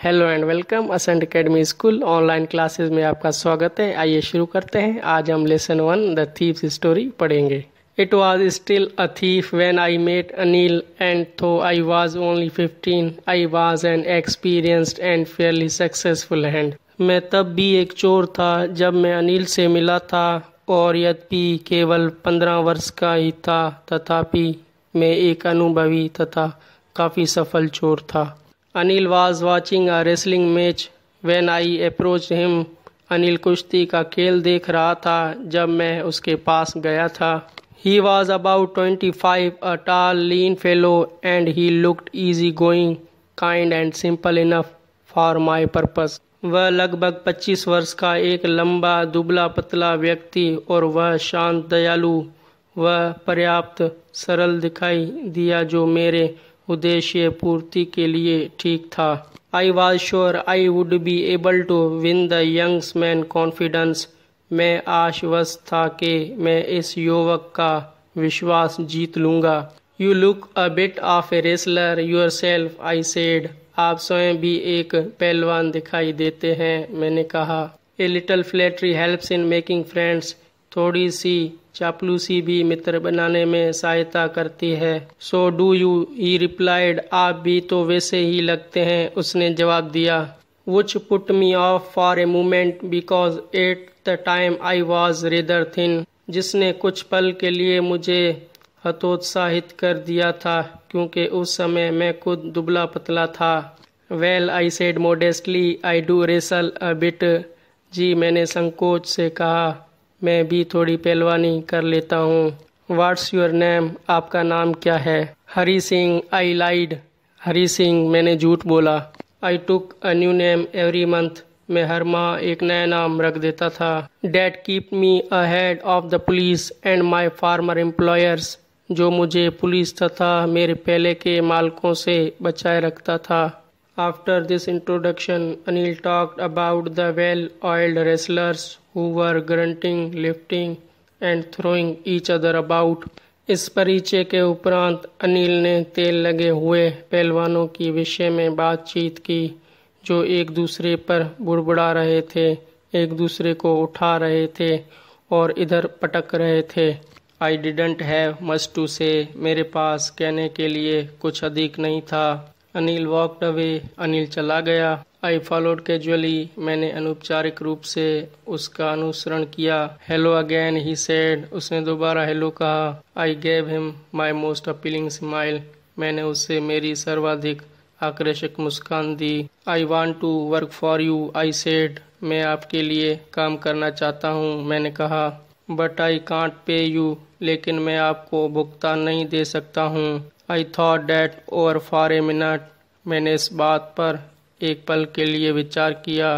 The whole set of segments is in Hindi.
Hello and welcome Ascent Academy school online classes में आपका स्वागत है। आइए शुरू करते हैं। आज हम लेसन 1 द थीव्स स्टोरी पढ़ेंगे। It was still a thief when I met Anil and though I was only 15 I was an experienced and fairly successful hand. मैं तब भी एक चोर था जब मैं अनिल से मिला था और यद्यपि केवल 15 वर्ष का ही था, तथापि मैं एक अनुभवी तथा काफ़ी सफल चोर था। Anil was watching a wrestling match when I approached him. Anil कुश्ती का खेल देख रहा था जब मैं उसके पास गया था। He was about 25, a tall, lean fellow, and he looked easy-going, kind and simple enough for my purpose. वह लगभग 25 वर्ष का एक लंबा दुबला पतला व्यक्ति और वह शांत दयालु, वह पर्याप्त सरल दिखाई दिया जो मेरे उद्देश्य पूर्ति के लिए ठीक था। I was sure I would be able to win the young man confidence. मैं आश्वस्त था कि मैं इस युवक का विश्वास जीत लूँगा। You look a bit of a wrestler your self, I said. आप स्वयं भी एक पहलवान दिखाई देते हैं, मैंने कहा। A little flattery helps in making friends. थोड़ी सी चापलूसी भी मित्र बनाने में सहायता करती है। So do you, he replied. आप भी तो वैसे ही लगते हैं, उसने जवाब दिया। Which put me of for a moment because at the time I was rather thin. जिसने कुछ पल के लिए मुझे हतोत्साहित कर दिया था क्योंकि उस समय मैं खुद दुबला पतला था। Well, I said modestly, I do wrestle a bit. जी, मैंने संकोच से कहा, मैं भी थोड़ी पहलवानी कर लेता हूँ। व्हाट्स योर नेम, आपका नाम क्या है? हरी सिंह, आई लाइड। हरी सिंह, मैंने झूठ बोला। I took a new name every month. मैं हर माह एक नया नाम रख देता था। That keep me ahead of the police and my former employers. जो मुझे पुलिस तथा मेरे पहले के मालकों से बचाए रखता था। After this introduction, Anil talked about the well-oiled wrestlers who were grunting, lifting, and throwing each other about. इस परिचय के उपरांत अनिल ने तेल लगे हुए पहलवानों की विषय में बातचीत की जो एक दूसरे पर बुड़बुड़ा रहे थे, एक दूसरे को उठा रहे थे और इधर पटक रहे थे। I didn't have much to say. मेरे पास कहने के लिए कुछ अधिक नहीं था। Anil walked away. अनिल चला गया। I followed casually. मैंने अनौपचारिक रूप से उसका अनुसरण किया। Hello again, he said. उसने दोबारा हेलो कहा। I gave him my most appealing smile. मैंने उससे मेरी सर्वाधिक आकर्षक मुस्कान दी। I want to work for you, I said. मैं आपके लिए काम करना चाहता हूँ, मैंने कहा। But I can't pay you, लेकिन मैं आपको भुगतान नहीं दे सकता हूँ। I thought that over for a minute. मैंने इस बात पर एक पल के लिए विचार किया।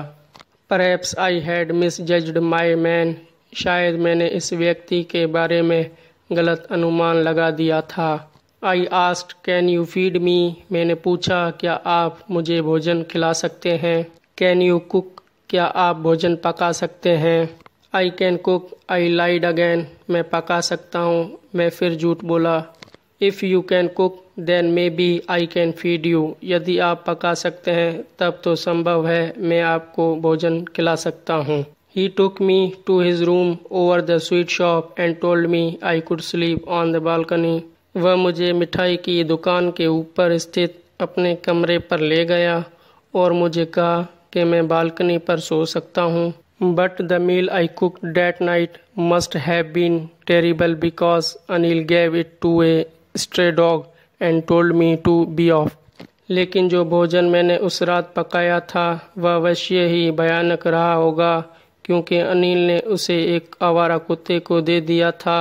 Perhaps I had misjudged my man. शायद मैंने इस व्यक्ति के बारे में गलत अनुमान लगा दिया था। I asked can you feed me. मैंने पूछा, क्या आप मुझे भोजन खिला सकते हैं? कैन यू कुक, क्या आप भोजन पका सकते हैं? I can cook, I lied again. मैं पका सकता हूँ, मैं फिर झूठ बोला। If you can cook then maybe I can feed you. यदि आप पका सकते हैं तब तो संभव है मैं आपको भोजन खिला सकता हूँ। He took me to his room over the sweet shop and told me I could sleep on the balcony. वह मुझे मिठाई की दुकान के ऊपर स्थित अपने कमरे पर ले गया और मुझे कहा कि मैं बालकनी पर सो सकता हूँ। But the meal I cooked that night must have been terrible because Anil gave it to a stray dog and told me to be off. लेकिन जो भोजन मैंने उस रात पकाया था वह अवश्य ही भयानक रहा होगा क्योंकि अनिल ने उसे एक आवारा कुत्ते को दे दिया था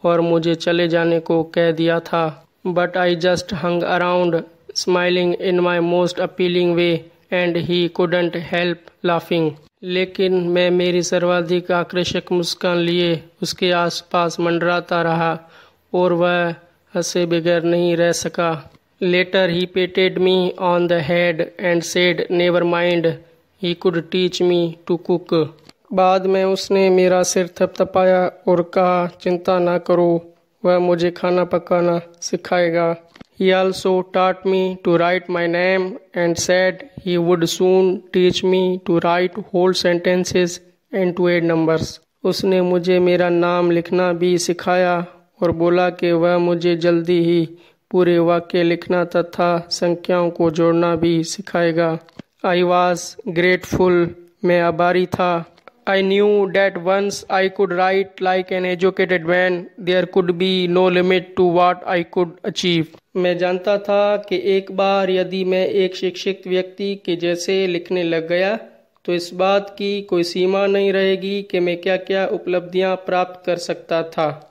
और मुझे चले जाने को कह दिया था। But I just hung around smiling in my most appealing way and he couldn't help laughing. लेकिन मैं मेरी सर्वाधिक आकर्षक मुस्कान लिए उसके आसपास मंडराता रहा और वह हंसे बगैर नहीं रह सका। Later he patted me on the head and said never mind, he could teach me to cook. बाद में उसने मेरा सिर थपथपाया और कहा, चिंता ना करो, वह मुझे खाना पकाना सिखाएगा। He also taught me to write my name and said he would soon teach me to write whole sentences and to add numbers. उसने मुझे मेरा नाम लिखना भी सिखाया और बोला कि वह मुझे जल्दी ही पूरे वाक्य लिखना तथा संख्याओं को जोड़ना भी सिखाएगा। I was grateful, मैं आभारी था। I knew that once I could write like an educated man, there could be no limit to what I could achieve. मैं जानता था कि एक बार यदि मैं एक शिक्षित व्यक्ति के जैसे लिखने लग गया तो इस बात की कोई सीमा नहीं रहेगी कि मैं क्या क्या उपलब्धियां प्राप्त कर सकता था।